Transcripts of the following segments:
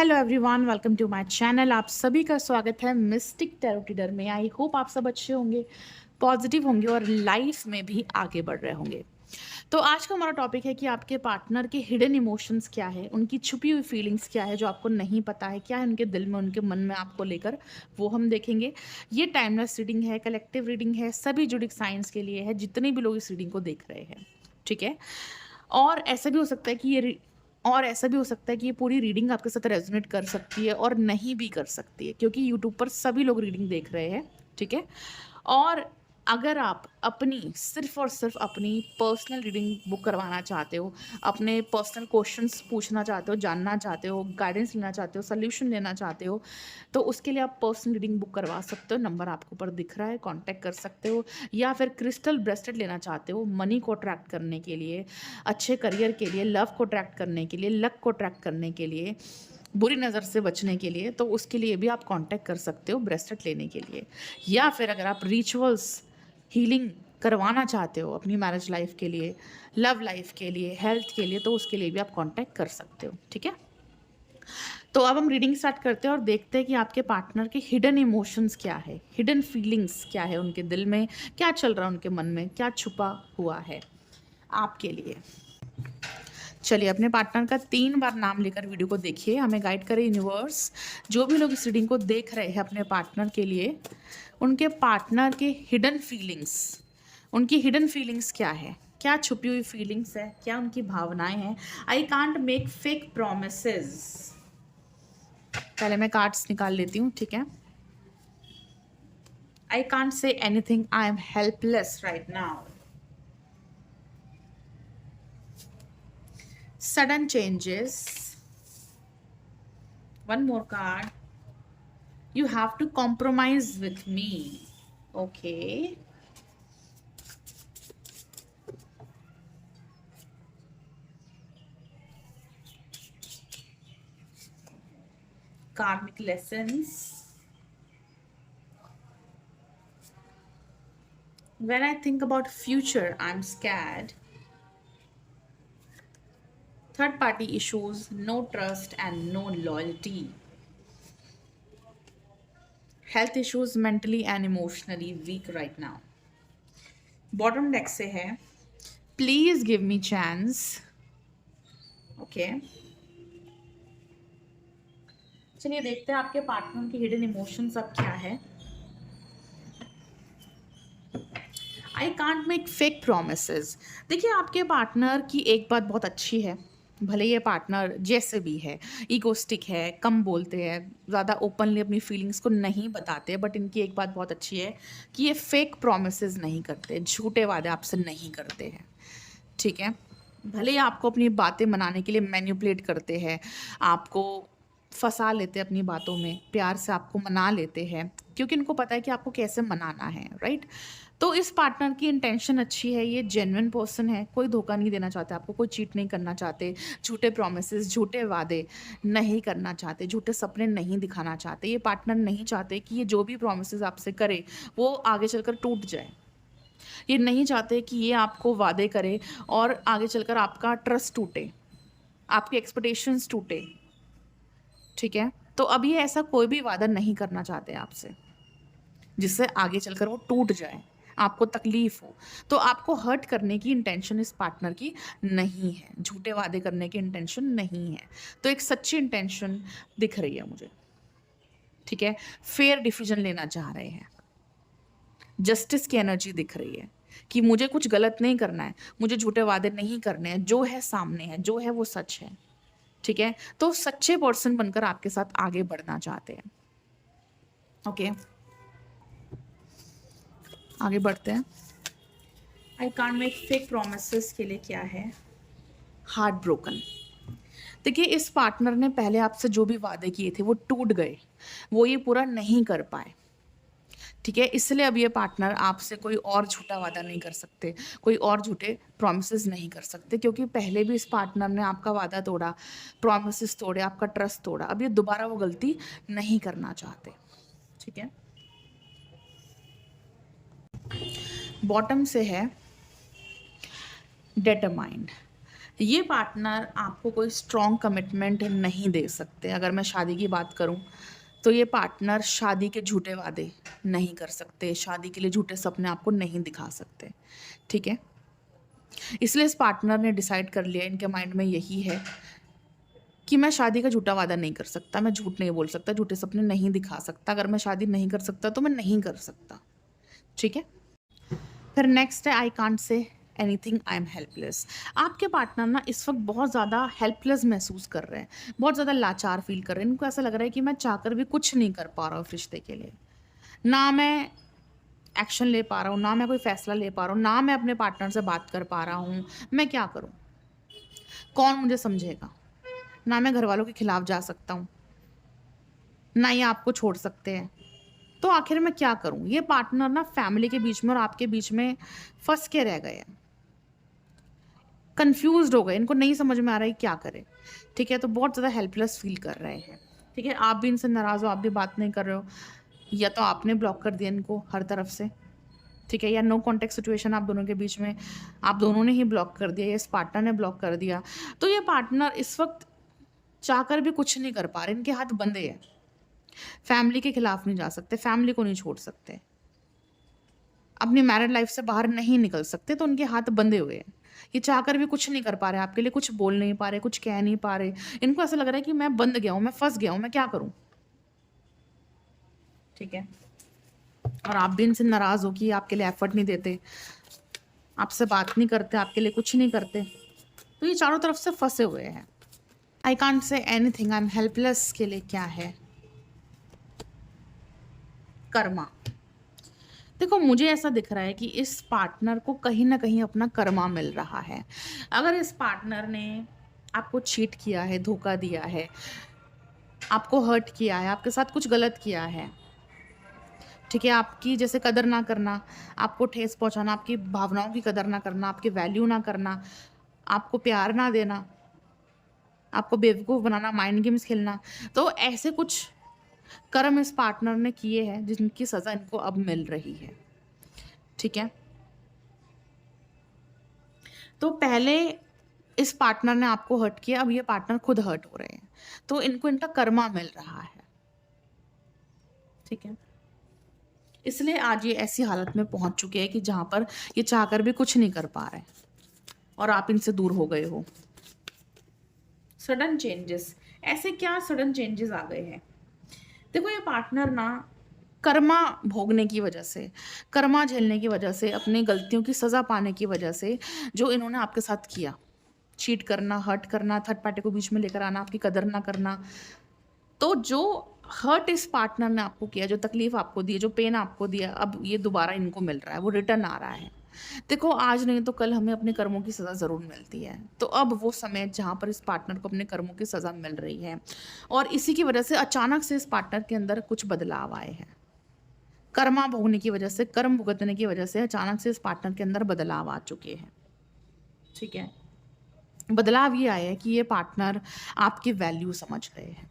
Hello everyone, welcome to my channel. आप सभी का स्वागत है मिस्टिक टैरो रीडर में। आई होप आप सब अच्छे होंगे, पॉजिटिव होंगे और लाइफ में भी आगे बढ़ रहे होंगे। तो आज का हमारा टॉपिक है कि आपके पार्टनर के हिडन इमोशंस क्या है, उनकी छुपी हुई फीलिंग्स क्या है जो आपको नहीं पता है, क्या है उनके दिल में, उनके मन में आपको लेकर, वो हम देखेंगे। ये टाइमलेस रीडिंग है, कलेक्टिव रीडिंग है, सभी जुडिक साइंस के लिए है, जितने भी लोग इस रीडिंग को देख रहे हैं। ठीक है। और ऐसा भी हो सकता है कि और ऐसा भी हो सकता है कि ये पूरी रीडिंग आपके साथ रेजोनेट कर सकती है और नहीं भी कर सकती है, क्योंकि यूट्यूब पर सभी लोग रीडिंग देख रहे हैं। ठीक है। और अगर आप अपनी सिर्फ और सिर्फ अपनी पर्सनल रीडिंग बुक करवाना चाहते हो, अपने पर्सनल क्वेश्चंस पूछना चाहते हो, जानना चाहते हो, गाइडेंस लेना चाहते हो, सोल्यूशन लेना चाहते हो, तो उसके लिए आप पर्सनल रीडिंग बुक करवा सकते हो। नंबर आपको ऊपर दिख रहा है, कांटेक्ट कर सकते हो। या फिर क्रिस्टल ब्रेसलेट लेना चाहते हो मनी को अट्रैक्ट करने के लिए, अच्छे करियर के लिए, लव को अट्रैक्ट करने के लिए, लक को अट्रैक्ट करने के लिए, बुरी नज़र से बचने के लिए, तो उसके लिए भी आप कांटेक्ट कर सकते हो ब्रेसलेट लेने के लिए। या फिर अगर आप रिचुअल्स हीलिंग करवाना चाहते हो अपनी मैरिज लाइफ के लिए, लव लाइफ के लिए, हेल्थ के लिए, तो उसके लिए भी आप कांटेक्ट कर सकते हो। ठीक है। तो अब हम रीडिंग स्टार्ट करते हैं और देखते हैं कि आपके पार्टनर के हिडन इमोशंस क्या है, हिडन फीलिंग्स क्या है, उनके दिल में क्या चल रहा है, उनके मन में क्या छुपा हुआ है आपके लिए। चलिए, अपने पार्टनर का 3 बार नाम लेकर वीडियो को देखिए, हमें गाइड करे यूनिवर्स। जो भी लोग इस रीडिंग को देख रहे हैं अपने पार्टनर के लिए, उनके पार्टनर के हिडन फीलिंग्स, उनकी हिडन फीलिंग्स क्या है, क्या छुपी हुई फीलिंग्स है, क्या उनकी भावनाएं हैं। I can't make fake promises. पहले मैं कार्ड्स निकाल लेती हूँ। ठीक है। I can't say anything, I am helpless right now. Sudden changes. One more card. You have to compromise with me. Okay. Karmic lessons. When I think about future, I'm scared. Third party issues, no trust and no loyalty. Health issues, mentally and emotionally weak right now. Bottom deck से है, please give me chance. Okay. चलिए देखते हैं आपके partner की hidden emotions अब क्या है। I can't make fake promises. देखिए, आपके पार्टनर की एक बात बहुत अच्छी है, भले ये पार्टनर जैसे भी है, ईगोस्टिक है, कम बोलते हैं, ज़्यादा ओपनली अपनी फीलिंग्स को नहीं बताते, बट इनकी एक बात बहुत अच्छी है कि ये फेक प्रोमिसेस नहीं करते, झूठे वादे आपसे नहीं करते हैं। ठीक है। भले ही आपको अपनी बातें मनाने के लिए मैनिपुलेट करते हैं, आपको फंसा लेते हैं अपनी बातों में, प्यार से आपको मना लेते हैं, क्योंकि इनको पता है कि आपको कैसे मनाना है। राइट। तो इस पार्टनर की इंटेंशन अच्छी है, ये जेन्युइन पर्सन है, कोई धोखा नहीं देना चाहते आपको, कोई चीट नहीं करना चाहते, झूठे प्रोमिसेस, झूठे वादे नहीं करना चाहते, झूठे सपने नहीं दिखाना चाहते। ये पार्टनर नहीं चाहते कि ये जो भी प्रोमिसेस आपसे करे वो आगे चलकर टूट जाए। ये नहीं चाहते कि ये आपको वादे करे और आगे चलकर आपका ट्रस्ट टूटे, आपकी एक्सपेक्टेशंस टूटे। ठीक है। तो अब ये ऐसा कोई भी वादा नहीं करना चाहते आपसे जिससे आगे चलकर वो टूट जाए, आपको तकलीफ हो। तो आपको हर्ट करने की इंटेंशन इस पार्टनर की नहीं है, झूठे वादे करने की इंटेंशन नहीं है। तो एक सच्ची इंटेंशन दिख रही है मुझे। ठीक है। फेयर डिसीजन लेना चाह रहे हैं, जस्टिस की एनर्जी दिख रही है कि मुझे कुछ गलत नहीं करना है, मुझे झूठे वादे नहीं करने हैं, जो है सामने है, जो है वो सच है। ठीक है। तो सच्चे पर्सन बनकर आपके साथ आगे बढ़ना चाहते हैं। ओके। आगे बढ़ते हैं। I can't make fake promises के लिए क्या है, हार्ट ब्रोकन। देखिए, इस पार्टनर ने पहले आपसे जो भी वादे किए थे वो टूट गए, वो ये पूरा नहीं कर पाए। ठीक है। इसलिए अब ये पार्टनर आपसे कोई और झूठा वादा नहीं कर सकते, कोई और झूठे प्रोमिसेस नहीं कर सकते, क्योंकि पहले भी इस पार्टनर ने आपका वादा तोड़ा, प्रोमिसेस तोड़े, आपका ट्रस्ट तोड़ा। अब ये दोबारा वो गलती नहीं करना चाहते। ठीक है। बॉटम से है डिटरमाइंड। ये पार्टनर आपको कोई स्ट्रॉन्ग कमिटमेंट नहीं दे सकते। अगर मैं शादी की बात करूँ, तो ये पार्टनर शादी के झूठे वादे नहीं कर सकते, शादी के लिए झूठे सपने आपको नहीं दिखा सकते, ठीक है? इसलिए इस पार्टनर ने डिसाइड कर लिया, इनके माइंड में यही है कि मैं शादी का झूठा वादा नहीं कर सकता, मैं झूठ नहीं बोल सकता, झूठे सपने नहीं दिखा सकता। अगर मैं शादी नहीं कर सकता तो मैं नहीं कर सकता, ठीक है? फिर नेक्स्ट है I can't say anything, I am helpless. आपके पार्टनर ना इस वक्त बहुत ज़्यादा हेल्पलेस महसूस कर रहे हैं, बहुत ज़्यादा लाचार फील कर रहे हैं। इनको ऐसा लग रहा है कि मैं चाहकर भी कुछ नहीं कर पा रहा हूँ इस रिश्ते के लिए। ना मैं एक्शन ले पा रहा हूँ, ना मैं कोई फैसला ले पा रहा हूँ, ना मैं अपने पार्टनर से बात कर पा रहा हूँ। मैं क्या करूँ? कौन मुझे समझेगा? ना मैं घर वालों के खिलाफ जा सकता हूँ, ना ये आपको छोड़ सकते हैं। तो आखिर मैं क्या करूँ? ये पार्टनर ना फैमिली के बीच में और आपके बीच में फँस के रह गए हैं। कन्फ्यूज़्ड हो गए, इनको नहीं समझ में आ रहा है क्या करें, ठीक है? तो बहुत ज़्यादा हेल्पलेस फ़ील कर रहे हैं, ठीक है? आप भी इनसे नाराज़ हो, आप भी बात नहीं कर रहे हो, या तो आपने ब्लॉक कर दिया इनको हर तरफ से, ठीक है? या नो कॉन्टैक्ट सिचुएशन आप दोनों के बीच में, आप दोनों ने ही ब्लॉक कर दिया या इस पार्टनर ने ब्लॉक कर दिया। तो ये पार्टनर इस वक़्त चाहकर भी कुछ नहीं कर पा रहे, इनके हाथ बंधे हैं। फैमिली के खिलाफ नहीं जा सकते, फैमिली को नहीं छोड़ सकते, अपनी मैरिड लाइफ़ से बाहर नहीं निकल सकते, तो उनके हाथ बंधे हुए हैं। ये चाहकर भी कुछ नहीं कर पा रहे, आपके लिए कुछ बोल नहीं पा रहे, कुछ कह नहीं पा रहे। इनको ऐसा लग रहा है कि मैं बंध गया हूँ, मैं फँस गया हूँ, मैं क्या करूँ? ठीक है? और आप भी इनसे नाराज़ हो कि आपके लिए एफर्ट नहीं देते, आपसे बात नहीं करते, आपके लिए कुछ नहीं करते। तो ये चारों तरफ से फँसे हुए हैं। I can't say anything, I am helpless के लिए क्या है? कर्मा। देखो, मुझे ऐसा दिख रहा है कि इस पार्टनर को कहीं न कहीं अपना कर्मा मिल रहा है। अगर इस पार्टनर ने आपको चीट किया है, धोखा दिया है, आपको हर्ट किया है, आपके साथ कुछ गलत किया है, ठीक है? आपकी जैसे कदर ना करना, आपको ठेस पहुँचाना, आपकी भावनाओं की कदर ना करना, आपकी वैल्यू ना करना, आपको प्यार ना देना, आपको बेवकूफ़ बनाना, माइंड गेम्स खेलना, तो ऐसे कुछ कर्म इस पार्टनर ने किए हैं जिनकी सज़ा इनको अब मिल रही है, ठीक है? तो पहले इस पार्टनर ने आपको हर्ट किया, अब ये पार्टनर खुद हर्ट हो रहे हैं, तो इनको इनका कर्मा मिल रहा है, ठीक है? इसलिए आज ये ऐसी हालत में पहुंच चुके हैं कि जहां पर ये चाहकर भी कुछ नहीं कर पा रहे और आप इनसे दूर हो गए हो। सडन चेंजेस, ऐसे क्या सडन चेंजेस आ गए हैं? देखो, ये पार्टनर ना कर्मा भोगने की वजह से, कर्मा झेलने की वजह से, अपनी गलतियों की सज़ा पाने की वजह से, जो इन्होंने आपके साथ किया, चीट करना, हर्ट करना, थर्ड पार्टी को बीच में लेकर आना, आपकी कदर ना करना, तो जो हर्ट इस पार्टनर ने आपको किया, जो तकलीफ़ आपको दी, जो पेन आपको दिया, अब ये दोबारा इनको मिल रहा है, वो रिटर्न आ रहा है। देखो, आज नहीं तो कल हमें अपने कर्मों की सज़ा ज़रूर मिलती है। तो अब वो समय जहाँ पर इस पार्टनर को अपने कर्मों की सज़ा मिल रही है और इसी की वजह से अचानक से इस पार्टनर के अंदर कुछ बदलाव आए हैं। कर्मा भोगने की वजह से, कर्म भुगतने की वजह से अचानक से इस पार्टनर के अंदर बदलाव आ चुके हैं, ठीक है? बदलाव ये आया है कि ये पार्टनर आपकी वैल्यू समझ गए हैं।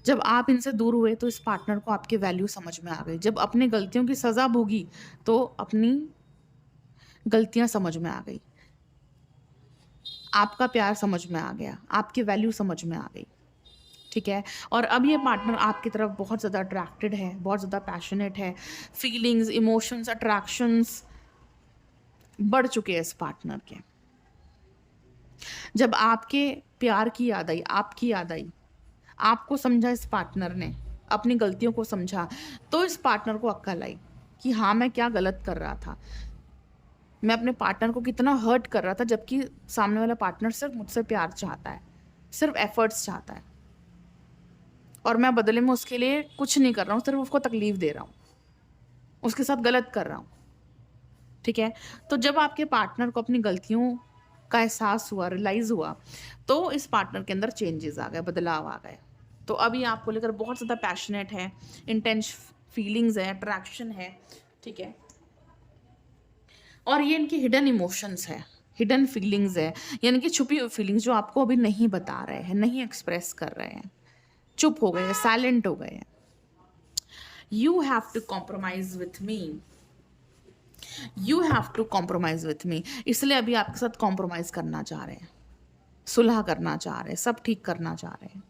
जब आप इनसे दूर हुए तो इस पार्टनर को आपकी वैल्यू समझ में आ गई। जब अपनी गलतियों की सज़ा भोगी तो अपनी गलतियाँ समझ में आ गई। आपका प्यार समझ में आ गया, आपकी वैल्यू समझ में आ गई, ठीक है? और अब ये पार्टनर आपकी तरफ बहुत ज़्यादा अट्रैक्टेड है, बहुत ज़्यादा पैशनेट है। फीलिंग्स, इमोशंस, अट्रैक्शंस बढ़ चुके हैं इस पार्टनर के। जब आपके प्यार की याद आई, आपकी याद आई, आपको समझा इस पार्टनर ने, अपनी गलतियों को समझा, तो इस पार्टनर को अक्ल आई कि हाँ, मैं क्या गलत कर रहा था। मैं अपने पार्टनर को कितना हर्ट कर रहा था, जबकि सामने वाला पार्टनर सिर्फ़ मुझसे प्यार चाहता है, सिर्फ़ एफ़र्ट्स चाहता है और मैं बदले में उसके लिए कुछ नहीं कर रहा हूँ, सिर्फ़ उसको तकलीफ़ दे रहा हूँ, उसके साथ गलत कर रहा हूँ, ठीक है? तो जब आपके पार्टनर को अपनी गलतियों का एहसास हुआ, रियलाइज़ हुआ, तो इस पार्टनर के अंदर चेंजेज़ आ गए, बदलाव आ गए। तो अब ये आपको लेकर बहुत ज़्यादा पैशनेट है, इंटेंस फीलिंग्स है, अट्रैक्शन है, ठीक है? और ये इनकी हिडन इमोशंस है, हिडन फीलिंग्स है, यानी कि छुपी हुई फीलिंग्स जो आपको अभी नहीं बता रहे हैं, नहीं एक्सप्रेस कर रहे हैं, चुप हो गए हैं, साइलेंट हो गए हैं। You have to compromise with me, you have to compromise with me, इसलिए अभी आपके साथ कॉम्प्रोमाइज करना चाह रहे हैं, सुलह करना चाह रहे हैं, सब ठीक करना चाह रहे हैं,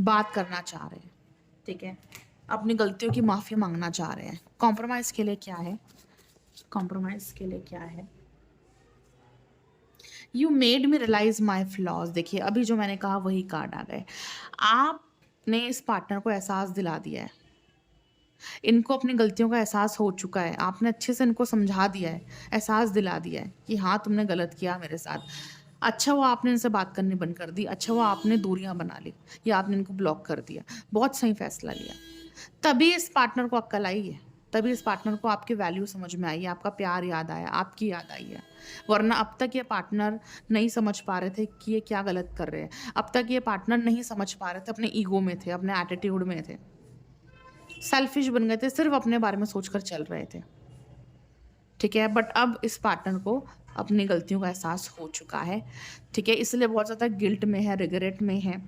बात करना चाह रहे हैं, ठीक है, अपनी गलतियों की माफ़ी मांगना चाह रहे हैं। कॉम्प्रोमाइज़ के लिए क्या है, कॉम्प्रोमाइज़ के लिए क्या है, you made me realise my flaws. देखिए अभी जो मैंने कहा वही कार्ड आ गए। आपने इस पार्टनर को एहसास दिला दिया है, इनको अपनी गलतियों का एहसास हो चुका है, आपने अच्छे से इनको समझा दिया है, एहसास दिला दिया है कि हाँ तुमने गलत किया मेरे साथ। अच्छा हुआ आपने इनसे बात करनी बंद कर दी, अच्छा हुआ आपने दूरियां बना ली या आपने इनको ब्लॉक कर दिया, बहुत सही फैसला लिया। तभी इस पार्टनर को अक्ल आई है, तभी इस पार्टनर को आपकी वैल्यू समझ में आई है, आपका प्यार याद आया, आपकी याद आई है। वरना अब तक ये पार्टनर नहीं समझ पा रहे थे कि ये क्या गलत कर रहे हैं, अब तक ये पार्टनर नहीं समझ पा रहे थे, अपने ईगो में थे, अपने एटीट्यूड में थे, सेल्फिश बन गए थे, सिर्फ अपने बारे में सोचकर चल रहे थे, ठीक है। बट अब इस पार्टनर को अपनी गलतियों का एहसास हो चुका है, ठीक है, इसलिए बहुत ज़्यादा गिल्ट में है, रिग्रेट में है,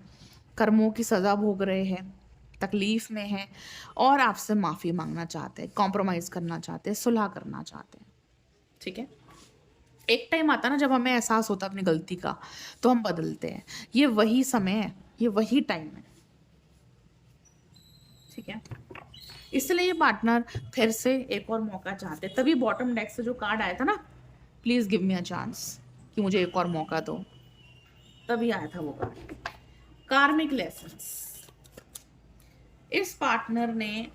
कर्मों की सज़ा भोग रहे हैं, तकलीफ़ में है और आपसे माफ़ी मांगना चाहते हैं, कॉम्प्रोमाइज़ करना चाहते हैं, सुलह करना चाहते हैं, ठीक है। एक टाइम आता ना जब हमें एहसास होता है अपनी गलती का, तो हम बदलते हैं। ये वही समय है, ये वही टाइम है, ठीक है। इसलिए ये पार्टनर फिर से एक और मौका चाहते हैं। तभी बॉटम डेक से जो कार्ड आया था ना, please give me a chance, कि मुझे एक और मौका दो, तभी आया था वो कार्ड, कार्मिक लेसन्स। इस पार्टनर ने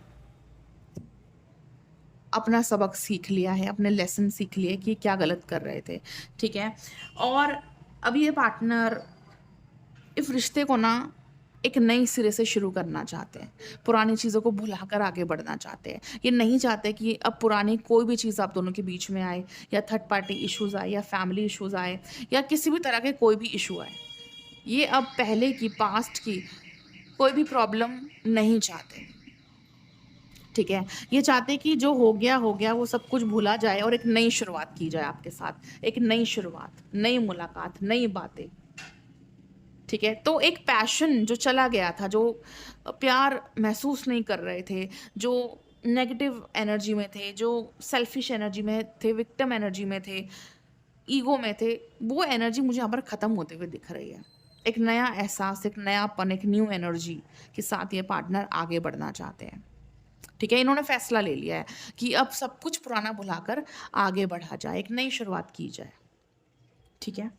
अपना सबक सीख लिया है, अपने लेसन सीख लिए कि क्या गलत कर रहे थे, ठीक है। और अब ये पार्टनर इस रिश्ते को ना एक नई सिरे से शुरू करना चाहते हैं, पुरानी चीज़ों को भुलाकर आगे बढ़ना चाहते हैं। ये नहीं चाहते कि अब पुरानी कोई भी चीज़ आप दोनों के बीच में आए, या थर्ड पार्टी इश्यूज़ आए, या फैमिली इश्यूज़ आए, या किसी भी तरह के कोई भी इशू आए। ये अब पहले की, पास्ट की कोई भी प्रॉब्लम नहीं चाहते, ठीक है। ये चाहते हैं कि जो हो गया वो सब कुछ भूला जाए और एक नई शुरुआत की जाए आपके साथ, एक नई शुरुआत, नई मुलाकात, नई बातें, ठीक है। तो एक पैशन जो चला गया था, जो प्यार महसूस नहीं कर रहे थे, जो नेगेटिव एनर्जी में थे, जो सेल्फिश एनर्जी में थे, विक्टिम एनर्जी में थे, ईगो में थे, वो एनर्जी मुझे यहाँ पर ख़त्म होते हुए दिख रही है। एक नया एहसास, एक नयापन, एक न्यू एनर्जी के साथ ये पार्टनर आगे बढ़ना चाहते हैं, ठीक है। इन्होंने फैसला ले लिया है कि अब सब कुछ पुराना भुलाकर आगे बढ़ा जाए, एक नई शुरुआत की जाए, ठीक है।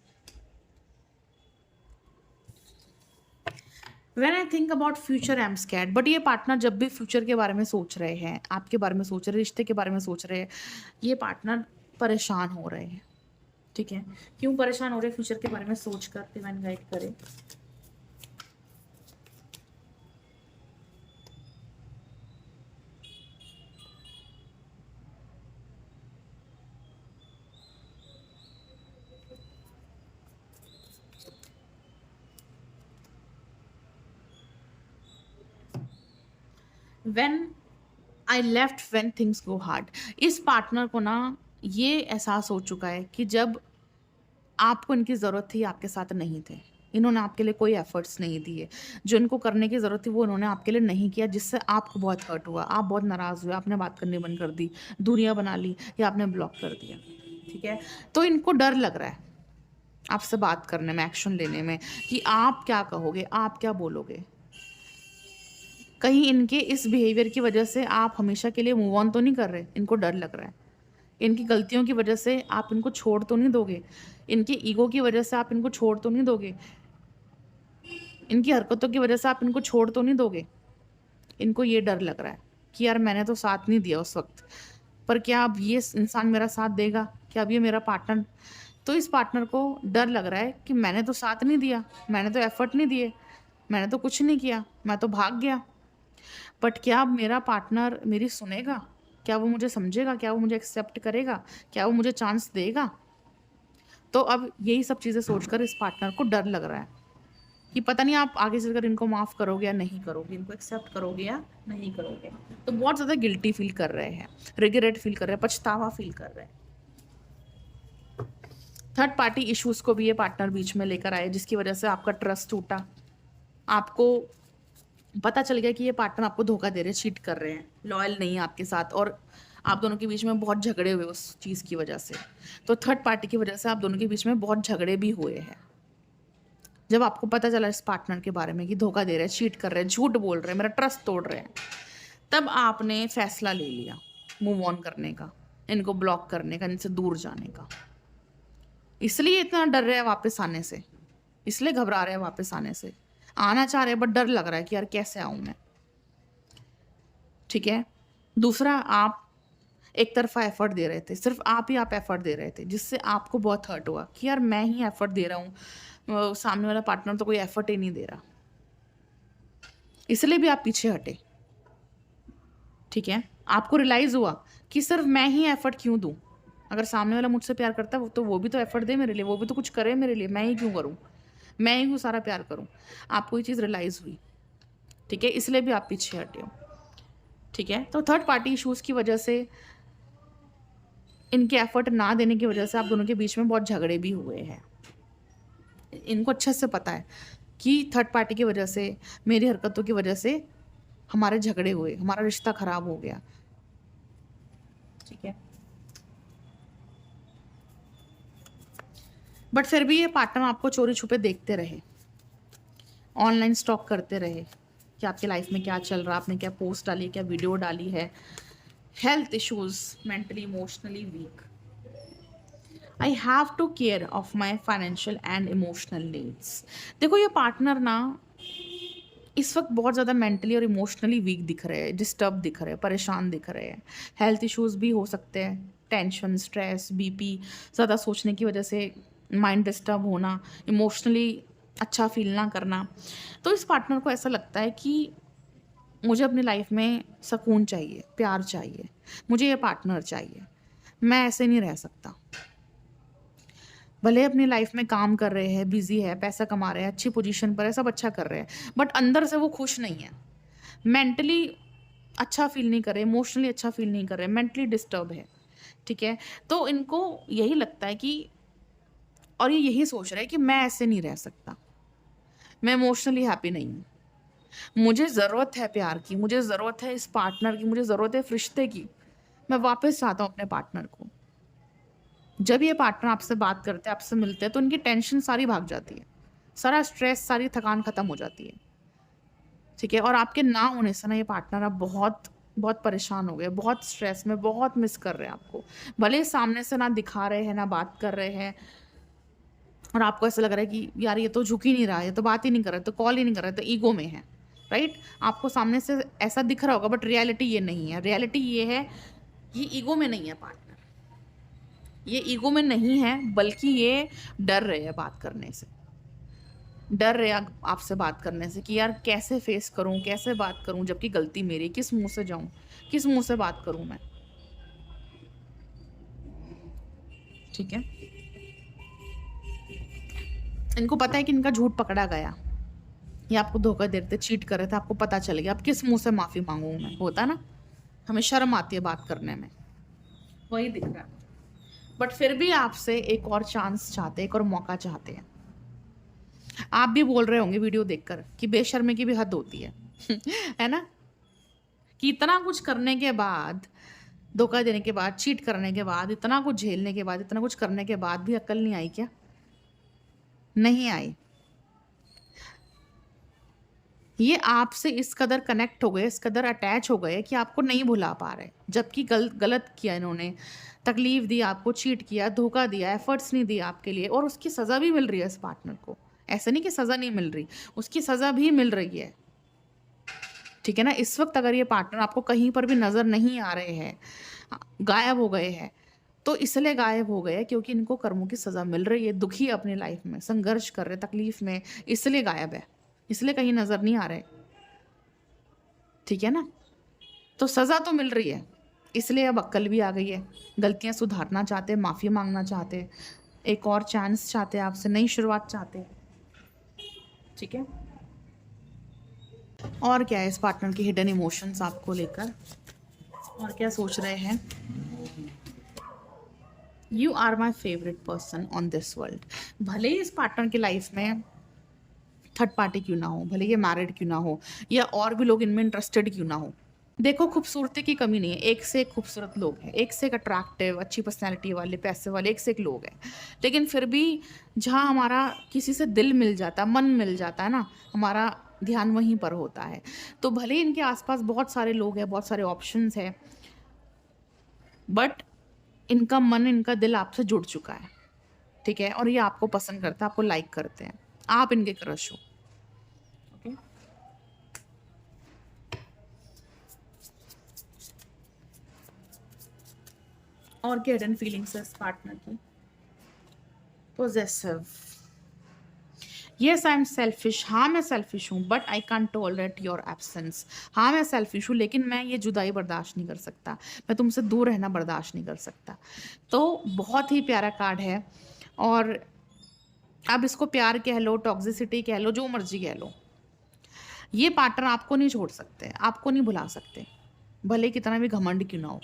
When I think about future, I'm scared. But ये पार्टनर जब भी फ्यूचर के बारे में सोच रहे हैं, आपके बारे में सोच रहे हैं, रिश्ते के बारे में सोच रहे हैं, ये पार्टनर परेशान हो रहे हैं, ठीक है। क्यों परेशान हो रहे हैं? फ्यूचर के बारे में सोच कर डिवाइन गाइड करें। When I left when things go hard, इस पार्टनर को ना ये एहसास हो चुका है कि जब आपको इनकी ज़रूरत थी, आपके साथ नहीं थे। इन्होंने आपके लिए कोई एफ़र्ट्स नहीं दिए। जो इनको करने की ज़रूरत थी, वो इन्होंने आपके लिए नहीं किया, जिससे आपको बहुत हर्ट हुआ, आप बहुत नाराज़ हुए, आपने बात करनी बंद कर दी, दूरियाँ बना ली या आपने ब्लॉक कर दिया, ठीक है? तो इनको डर लग रहा है आपसे बात करने में, एक्शन लेने में, कि आप क्या कहोगे, आप क्या बोलोगे? कहीं इनके इस बिहेवियर की वजह से आप हमेशा के लिए मूव ऑन तो नहीं कर रहे? इनको डर लग रहा है। इनकी गलतियों की वजह से आप इनको छोड़ तो नहीं दोगे? इनके ईगो की वजह से आप इनको छोड़ तो नहीं दोगे? इनकी हरकतों की वजह से आप इनको छोड़ तो नहीं दोगे? इनको ये डर लग रहा है कि यार मैंने तो साथ नहीं दिया उस वक़्त, पर क्या अब ये इंसान मेरा साथ देगा? क्या अब ये मेरा पार्टनर, तो इस पार्टनर को डर लग रहा है कि मैंने तो साथ नहीं दिया, मैंने तो एफ़र्ट नहीं दिए, मैंने तो कुछ नहीं किया, मैं तो भाग गया। बट क्या अब मेरा पार्टनर मेरी सुनेगा? क्या वो मुझे समझेगा? क्या वो मुझे एक्सेप्ट करेगा? क्या वो मुझे चांस देगा? तो अब यही सब चीज़ें सोचकर इस पार्टनर को डर लग रहा है कि पता नहीं आप आगे चलकर इनको माफ़ करोगे या नहीं करोगे, इनको एक्सेप्ट करोगे या नहीं करोगे। तो बहुत ज़्यादा गिल्टी फील कर रहे हैं, रिग्रेट फील कर रहे हैं, पछतावा फील कर रहे हैं। थर्ड पार्टी इश्यूज़ को भी ये पार्टनर बीच में लेकर आए, जिसकी वजह से आपका ट्रस्ट टूटा। आपको पता चल गया कि ये पार्टनर आपको धोखा दे रहे हैं, चीट कर रहे हैं, लॉयल नहीं है आपके साथ, और आप दोनों के बीच में बहुत झगड़े हुए उस चीज़ की वजह से। तो थर्ड पार्टी की वजह से आप दोनों के बीच में बहुत झगड़े भी हुए हैं। जब आपको पता चला इस पार्टनर के बारे में कि धोखा दे रहे हैं, चीट कर रहे हैं, झूठ बोल रहे हैं, मेरा ट्रस्ट तोड़ रहे हैं, तब आपने फैसला ले लिया मूव ऑन करने का, इनको ब्लॉक करने का, इनसे दूर जाने का। इसलिए इतना डर रहे हैं वापस आने से, इसलिए घबरा रहे हैं वापस आने से। आना चाह रहे हैं बट डर लग रहा है कि यार कैसे आऊं मैं। ठीक है। दूसरा, आप एक तरफा एफर्ट दे रहे थे, सिर्फ आप ही आप एफर्ट दे रहे थे, जिससे आपको बहुत हर्ट हुआ कि यार मैं ही एफर्ट दे रहा हूँ, सामने वाला पार्टनर तो कोई एफर्ट ही नहीं दे रहा। इसलिए भी आप पीछे हटे। ठीक है। आपको रियलाइज हुआ कि सिर्फ मैं ही एफर्ट क्यों दूं, अगर सामने वाला मुझसे प्यार करता है तो वो भी तो एफर्ट दे मेरे लिए, वो भी तो कुछ करे मेरे लिए, मैं ही क्यों करूं, मैं ही क्यों सारा प्यार करूं। आपको ये चीज़ रियलाइज हुई। ठीक है। इसलिए भी आप पीछे हटे हो। ठीक है। तो थर्ड पार्टी इशूज़ की वजह से, इनके एफर्ट ना देने की वजह से आप दोनों के बीच में बहुत झगड़े भी हुए हैं। इनको अच्छे से पता है कि थर्ड पार्टी की वजह से, मेरी हरकतों की वजह से हमारे झगड़े हुए, हमारा रिश्ता खराब हो गया। ठीक है। बट फिर भी ये पार्टनर आपको चोरी छुपे देखते रहे, ऑनलाइन स्टॉक करते रहे कि आपके लाइफ में क्या चल रहा है, आपने क्या पोस्ट डाली, क्या वीडियो डाली है। Health issues, mentally emotionally weak. I have to care of my financial and emotional needs. देखो ये पार्टनर ना इस वक्त बहुत ज़्यादा मेंटली और इमोशनली वीक दिख रहे हैं, डिस्टर्ब दिख रहे हैं, परेशान दिख रहे हैं। हेल्थ इश्यूज़ भी हो सकते हैं, टेंशन, स्ट्रेस, बीपी, ज़्यादा सोचने की वजह से माइंड डिस्टर्ब होना, इमोशनली अच्छा फील ना करना। तो इस पार्टनर को ऐसा लगता है कि मुझे अपनी लाइफ में सुकून चाहिए, प्यार चाहिए, मुझे ये पार्टनर चाहिए, मैं ऐसे नहीं रह सकता। भले अपनी लाइफ में काम कर रहे हैं, बिजी है, पैसा कमा रहे हैं, अच्छी पोजीशन पर है, सब अच्छा कर रहे हैं, बट अंदर से वो खुश नहीं है। मेंटली अच्छा फील नहीं कर रहे, इमोशनली अच्छा फील नहीं कर रहे, मेंटली डिस्टर्ब है। ठीक है। तो इनको यही लगता है कि, और ये यही सोच रहे हैं कि मैं ऐसे नहीं रह सकता, मैं इमोशनली हैप्पी नहीं हूँ, मुझे ज़रूरत है प्यार की, मुझे ज़रूरत है इस पार्टनर की, मुझे ज़रूरत है रिश्ते की, मैं वापस चाहता हूँ अपने पार्टनर को। जब ये पार्टनर आपसे बात करते हैं, आपसे मिलते हैं, तो उनकी टेंशन सारी भाग जाती है, सारा स्ट्रेस, सारी थकान खत्म हो जाती है। ठीक है। और आपके ना होने से ना ये पार्टनर अब बहुत बहुत परेशान हो गए, बहुत स्ट्रेस में, बहुत मिस कर रहे हैं आपको। भले सामने से ना दिखा रहे हैं, ना बात कर रहे हैं, और आपको ऐसा लग रहा है कि यार ये तो झुक ही नहीं रहा है, ये तो बात ही नहीं कर रहा है, तो कॉल ही नहीं कर रहा है, तो ईगो में है। राइट। आपको सामने से ऐसा दिख रहा होगा, बट रियलिटी ये नहीं है। रियलिटी ये है, ये ईगो में नहीं है पार्टनर, ये ईगो में नहीं है, बल्कि ये डर रहे हैं बात करने से, डर रहे हैं आपसे बात करने से कि यार कैसे फेस करूं, कैसे बात करूं, जबकि गलती मेरी, किस मुंह से जाऊं, किस मुंह से बात करूं मैं। ठीक है। इनको पता है कि इनका झूठ पकड़ा गया, ये आपको धोखा दे रहे थे, चीट कर रहे थे, आपको पता चल गया, अब किस मुंह से माफ़ी मांगू मैं, होता ना, हमें शर्म आती है बात करने में, वही दिख रहा है। बट फिर भी आपसे एक और चांस चाहते हैं, एक और मौका चाहते हैं। आप भी बोल रहे होंगे वीडियो देखकर कि बेशर्मी की भी हद होती है है ना, कि इतना कुछ करने के बाद, धोखा देने के बाद, चीट करने के बाद, इतना कुछ झेलने के बाद, इतना कुछ करने के बाद भी अक्ल नहीं आई क्या? नहीं आई। ये आपसे इस कदर कनेक्ट हो गए, इस कदर अटैच हो गए कि आपको नहीं भुला पा रहे, जबकि गलत किया इन्होंने, तकलीफ दी आपको, चीट किया, धोखा दिया, एफर्ट्स नहीं दिए आपके लिए, और उसकी सज़ा भी मिल रही है इस पार्टनर को। ऐसा नहीं कि सज़ा नहीं मिल रही, उसकी सज़ा भी मिल रही है। ठीक है ना। इस वक्त अगर ये पार्टनर आपको कहीं पर भी नज़र नहीं आ रहे हैं, गायब हो गए हैं, तो इसलिए गायब हो गए क्योंकि इनको कर्मों की सज़ा मिल रही है, दुखी है अपनी लाइफ में, संघर्ष कर रहे, तकलीफ में, इसलिए गायब है, इसलिए कहीं नज़र नहीं आ रहे। ठीक है ना। तो सज़ा तो मिल रही है, इसलिए अब अक्ल भी आ गई है, गलतियां सुधारना चाहते हैं, माफ़ी मांगना चाहते हैं, एक और चांस चाहते हैं आपसे, नई शुरुआत चाहते हैं। ठीक है। और क्या है इस पार्टनर की हिडन इमोशंस आपको लेकर, और क्या सोच रहे हैं? You are my favourite person on this world. भले ही इस पार्टनर की लाइफ में थर्ड पार्टी क्यों ना हो, भले ये मैरिड क्यों ना हो, या और भी लोग इनमें इंटरेस्टेड क्यों ना हो, देखो, खूबसूरती की कमी नहीं है, एक से एक खूबसूरत लोग हैं, एक से एक अट्रैक्टिव, अच्छी पर्सनैलिटी वाले, पैसे वाले, एक से एक लोग हैं। लेकिन फिर भी जहाँ हमारा किसी से दिल मिल जाता है, मन मिल जाता है ना, हमारा ध्यान वहीं पर होता है। तो भले ही इनके आस-पास बहुत सारे लोग हैं, बहुत सारे ऑप्शंस हैं, बट इनका मन, इनका दिल आपसे जुड़ चुका है, ठीक है? और ये आपको पसंद करते हैं, आपको लाइक करते हैं। आप इनके क्रश हो, ओके? और क्या हिडन फीलिंग्स है इस पार्टनर की? Possessive. Yes, I am selfish. हाँ, मैं सेल्फिश हूँ, but I can't tolerate your absence. हाँ, मैं सेल्फिश हूँ, लेकिन मैं ये जुदाई बर्दाश्त नहीं कर सकता। मैं तुमसे दूर रहना बर्दाश्त नहीं कर सकता। तो बहुत ही प्यारा कार्ड है, और अब इसको प्यार कह लो, टॉक्सिसिटी कह लो, जो मर्जी कह लो, ये पार्टनर आपको नहीं छोड़ सकते, आपको नहीं भुला सकते, भले कितना भी घमंड क्यों ना हो,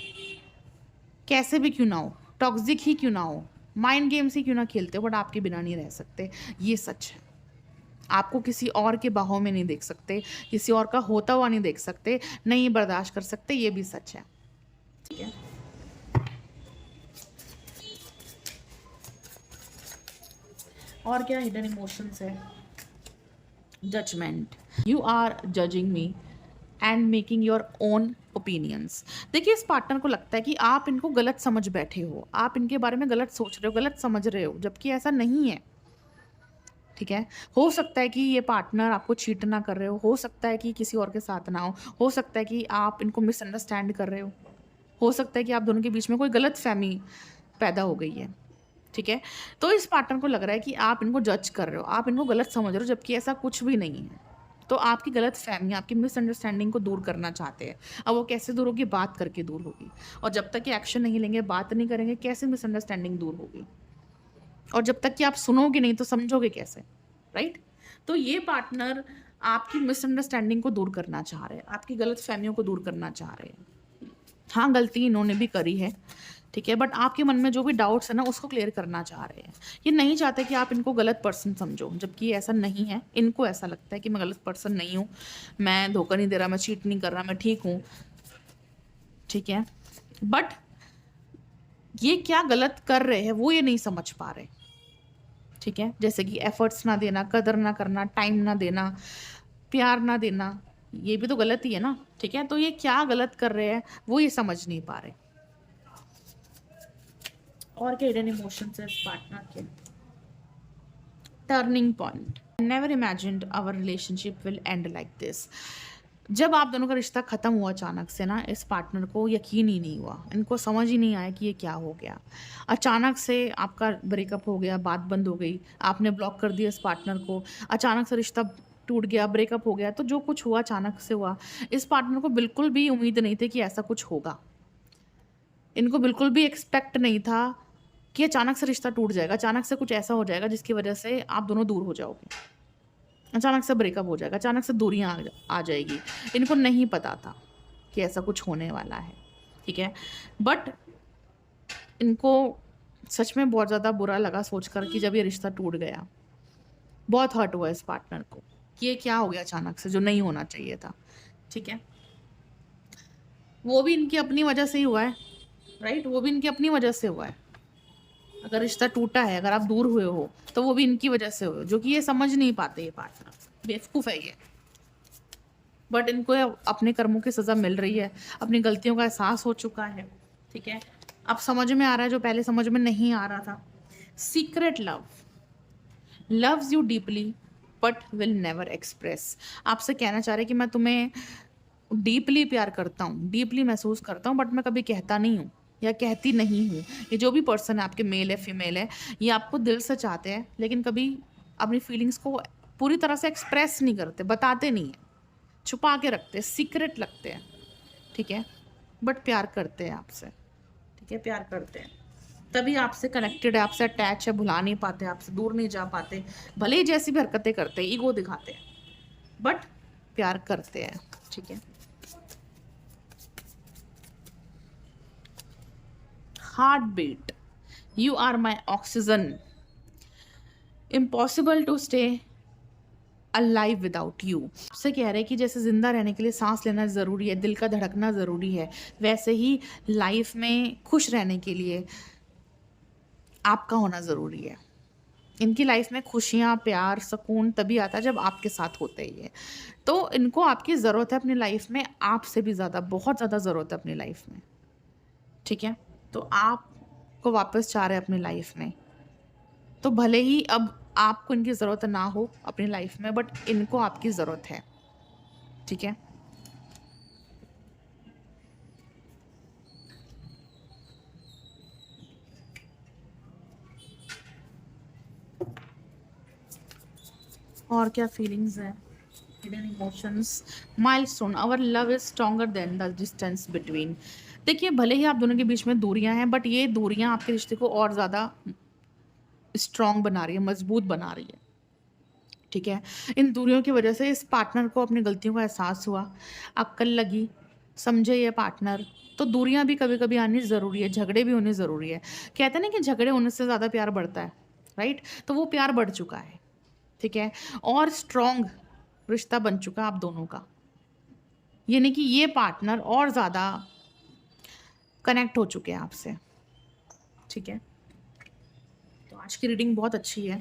कैसे भी क्यों ना हो, टॉक्सिक ही क्यों ना हो, माइंड गेम्स ही क्यों ना खेलते हो, बट आपके बिना नहीं रह सकते। ये सच है। आपको किसी और के बाहों में नहीं देख सकते, किसी और का होता हुआ नहीं देख सकते, नहीं बर्दाश्त कर सकते, ये भी सच है, ठीक है? और क्या हिडन इमोशंस है? Judgement. You are judging me and making your own opinions. देखिए, इस पार्टनर को लगता है कि आप इनको गलत समझ बैठे हो, आप इनके बारे में गलत सोच रहे हो, गलत समझ रहे हो, जबकि ऐसा नहीं है, ठीक है? हो सकता है कि ये पार्टनर आपको चीट ना कर रहे हो सकता है कि किसी और के साथ ना हो सकता है कि आप इनको मिसअंडरस्टैंड कर रहे हो सकता है कि आप दोनों के बीच में कोई गलत फहमी पैदा हो गई है, ठीक है? तो इस पार्टनर को लग रहा है कि आप इनको जज कर रहे हो, आप इनको गलत समझ रहे हो, जबकि ऐसा कुछ भी नहीं है। तो आपकी गलत फहमी, आपकी मिसअंडरस्टैंडिंग को दूर करना चाहते हैं। अब वो कैसे दूर होगी? बात करके दूर होगी, और जब तक कि एक्शन नहीं लेंगे, बात नहीं करेंगे, कैसे मिसअंडरस्टैंडिंग दूर होगी? और जब तक कि आप सुनोगे नहीं तो समझोगे कैसे, राइट? तो ये पार्टनर आपकी मिसअंडरस्टैंडिंग को दूर करना चाह रहे हैं, आपकी गलत फहमियों को दूर करना चाह रहे हैं। हाँ, गलती इन्होंने भी करी है, ठीक है? बट आपके मन में जो भी डाउट्स है ना, उसको क्लियर करना चाह रहे हैं। ये नहीं चाहते कि आप इनको गलत पर्सन समझो, जबकि ऐसा नहीं है। इनको ऐसा लगता है कि मैं गलत पर्सन नहीं हूँ, मैं धोखा नहीं दे रहा, मैं चीट नहीं कर रहा, मैं ठीक हूँ, ठीक है? बट ये क्या गलत कर रहे हैं, वो ये नहीं समझ पा रहे, ठीक है? जैसे कि एफर्ट्स ना देना, कदर ना करना, टाइम ना देना, प्यार ना देना, ये भी तो गलत ही है ना, ठीक है? तो ये क्या गलत कर रहे हैं, वो ये समझ नहीं पा रहे। और क्या हिडन इमोशंस है इस पार्टनर के? Turning point. Never imagined our relationship will end like this. जब आप दोनों का रिश्ता ख़त्म हुआ अचानक से ना, इस पार्टनर को यकीन ही नहीं हुआ, इनको समझ ही नहीं आया कि ये क्या हो गया। अचानक से आपका ब्रेकअप हो गया, बात बंद हो गई, आपने ब्लॉक कर दिया इस पार्टनर को, अचानक से रिश्ता टूट गया, ब्रेकअप हो गया, तो जो कुछ हुआ अचानक से हुआ। इस पार्टनर को बिल्कुल भी उम्मीद नहीं थी कि ऐसा कुछ होगा। इनको बिल्कुल भी एक्सपेक्ट नहीं था कि अचानक से रिश्ता टूट जाएगा, अचानक से कुछ ऐसा हो जाएगा जिसकी वजह से आप दोनों दूर हो जाओगे। अचानक से ब्रेकअप हो जाएगा, अचानक से दूरियाँ आ जाएगी। इनको नहीं पता था कि ऐसा कुछ होने वाला है, ठीक है? बट इनको सच में बहुत ज़्यादा बुरा लगा सोचकर कि जब ये रिश्ता टूट गया, बहुत हर्ट हुआ इस पार्टनर को कि ये क्या हो गया अचानक से, जो नहीं होना चाहिए था, ठीक है? वो भी इनकी अपनी वजह से ही हुआ है, राइट? वो भी इनकी अपनी वजह से हुआ है। अगर रिश्ता टूटा है, अगर आप दूर हुए हो, तो वो भी इनकी वजह से हुए, जो कि ये समझ नहीं पाते, ये पार्टनर बेवकूफ़ है ये। बट इनको अपने कर्मों की सज़ा मिल रही है, अपनी गलतियों का एहसास हो चुका है, ठीक है? अब समझ में आ रहा है जो पहले समझ में नहीं आ रहा था। Secret love loves you deeply but will never express. आपसे कहना चाह रहे कि मैं तुम्हें डीपली प्यार करता हूँ, डीपली महसूस करता हूँ, बट मैं कभी कहता नहीं हूँ या कहती नहीं हूँ। ये जो भी पर्सन है, आपके मेल है फीमेल है, ये आपको दिल से चाहते हैं, लेकिन कभी अपनी फीलिंग्स को पूरी तरह से एक्सप्रेस नहीं करते, बताते नहीं हैं, छुपा के रखते हैं, सीक्रेट लगते हैं, ठीक है? बट प्यार करते हैं आपसे, ठीक है? प्यार करते हैं, तभी आपसे कनेक्टेड है, आपसे अटैच है, भुला नहीं पाते, आपसे दूर नहीं जा पाते, भले ही जैसी भी हरकतें करते हैं, ईगो दिखाते हैं, बट प्यार करते हैं, ठीक है? Heart beat. You are my oxygen. Impossible to stay alive without you. उससे कह रहे हैं कि जैसे ज़िंदा रहने के लिए सांस लेना ज़रूरी है, दिल का धड़कना ज़रूरी है, वैसे ही लाइफ में खुश रहने के लिए आपका होना ज़रूरी है। इनकी लाइफ में खुशियाँ, प्यार, सुकून तभी आता है जब आपके साथ होते ही है। तो इनको आपकी ज़रूरत है अपनी लाइफ में, आपसे भी ज़्यादा, बहुत ज़्यादा ज़रूरत है अपनी लाइफ में, ठीक है? तो आपको वापस चाह रहे हैं अपनी लाइफ में। तो भले ही अब आपको इनकी ज़रूरत ना हो अपनी लाइफ में, बट इनको आपकी ज़रूरत है, ठीक है? और क्या फीलिंग्स हैं? Hidden emotions, milestone, our love is stronger than the distance between. देखिए, भले ही आप दोनों के बीच में दूरियां हैं, बट ये दूरियां आपके रिश्ते को और ज़्यादा स्ट्रॉन्ग बना रही है, मजबूत बना रही है, ठीक है? इन दूरियों की वजह से इस पार्टनर को अपनी गलतियों का एहसास हुआ, अक्ल लगी, समझे ये पार्टनर। तो दूरियां भी कभी कभी आनी ज़रूरी है, झगड़े भी होने ज़रूरी है। कहते हैं ना कि झगड़े होने से ज़्यादा प्यार बढ़ता है, राइट? तो वो प्यार बढ़ चुका है, ठीक है? और स्ट्रॉन्ग रिश्ता बन चुका आप दोनों का, यानी कि ये पार्टनर और ज़्यादा कनेक्ट हो चुके हैं आपसे, ठीक है? तो आज की रीडिंग बहुत अच्छी है।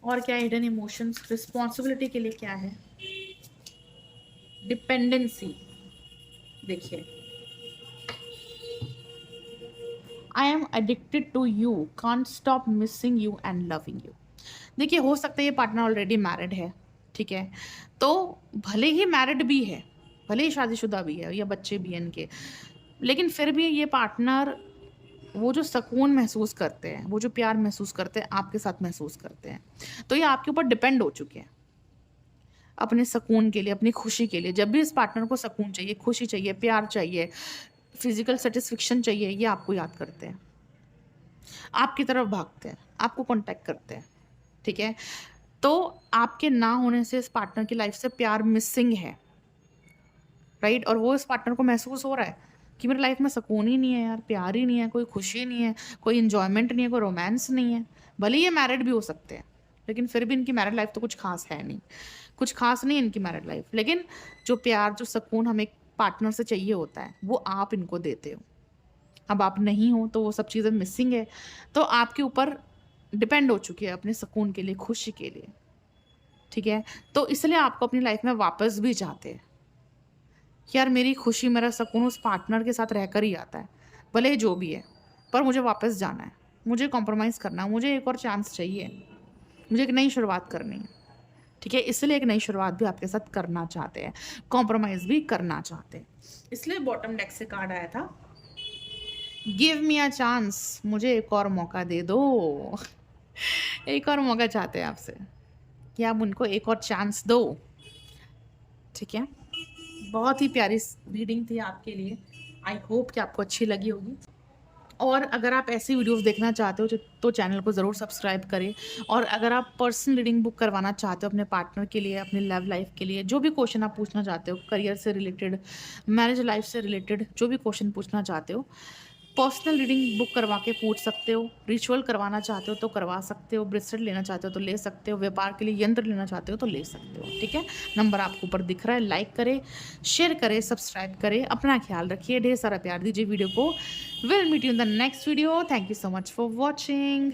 और क्या हिडन इमोशंस, रिस्पॉन्सिबिलिटी के लिए क्या है? डिपेंडेंसी, देखिए, I am addicted to you, can't stop missing you and loving you. देखिए, हो सकता है ये पार्टनर ऑलरेडी मैरिड है, ठीक है? तो भले ही मैरिड भी है, भले ही शादीशुदा भी है या बच्चे भी हैं इनके, लेकिन फिर भी ये पार्टनर वो जो सुकून महसूस करते हैं, वो जो प्यार महसूस करते हैं, आपके साथ महसूस करते हैं, तो ये आपके ऊपर डिपेंड हो चुके हैं अपने सुकून के लिए, अपनी खुशी के लिए। जब भी इस पार्टनर को सुकून चाहिए, खुशी चाहिए, प्यार चाहिए, फिजिकल सेटिस्फेक्शन चाहिए, ये आपको याद करते हैं, आपकी तरफ भागते हैं, आपको कांटेक्ट करते हैं, ठीक है? तो आपके ना होने से इस पार्टनर की लाइफ से प्यार मिसिंग है, राइट? और वो इस पार्टनर को महसूस हो रहा है कि मेरी लाइफ में सुकून ही नहीं है यार, प्यार ही नहीं है, कोई खुशी नहीं है, कोई इन्जॉयमेंट नहीं है, कोई रोमांस नहीं है। भले ही ये मैरिड भी हो सकते हैं, लेकिन फिर भी इनकी मैरिड लाइफ तो कुछ खास है नहीं, कुछ खास नहीं है इनकी मैरिड लाइफ। लेकिन जो प्यार, जो सुकून हमें एक पार्टनर से चाहिए होता है, वो आप इनको देते हो। अब आप नहीं हो तो वो सब चीज़ें मिसिंग है, तो आपके ऊपर डिपेंड हो चुकी है अपने सुकून के लिए, खुशी के लिए, ठीक है? तो इसलिए आपको अपनी लाइफ में वापस भी चाहते हैं कि यार मेरी खुशी, मेरा सुकून उस पार्टनर के साथ रहकर ही आता है, भले ही जो भी है, पर मुझे वापस जाना है, मुझे कॉम्प्रोमाइज़ करना है, मुझे एक और चांस चाहिए, मुझे एक नई शुरुआत करनी है, ठीक है? इसलिए एक नई शुरुआत भी आपके साथ करना चाहते हैं, कॉम्प्रोमाइज़ भी करना चाहते हैं। इसलिए बॉटम डेक से कार्ड आया था, गिव मी अ चांस, मुझे एक और मौका दे दो। एक और मौका चाहते हैं आपसे कि आप उनको एक और चांस दो, ठीक है? बहुत ही प्यारी रीडिंग थी आपके लिए, आई होप कि आपको अच्छी लगी होगी। और अगर आप ऐसी वीडियोस देखना चाहते हो तो चैनल को ज़रूर सब्सक्राइब करें। और अगर आप पर्सनल रीडिंग बुक करवाना चाहते हो अपने पार्टनर के लिए, अपनी लव लाइफ के लिए, जो भी क्वेश्चन आप पूछना चाहते हो, करियर से रिलेटेड, मैरिज लाइफ से रिलेटेड, जो भी क्वेश्चन पूछना चाहते हो, पर्सनल रीडिंग बुक करवा के पूछ सकते हो। रिचुअल करवाना चाहते हो तो करवा सकते हो, ब्रेसलेट लेना चाहते हो तो ले सकते हो, व्यापार के लिए यंत्र लेना चाहते हो तो ले सकते हो, ठीक है? नंबर आपको ऊपर दिख रहा है, लाइक करें, शेयर करें, सब्सक्राइब करें, अपना ख्याल रखिए, ढेर सारा प्यार दीजिए वीडियो को। Will meet you in the next video. Thank you so much for watching.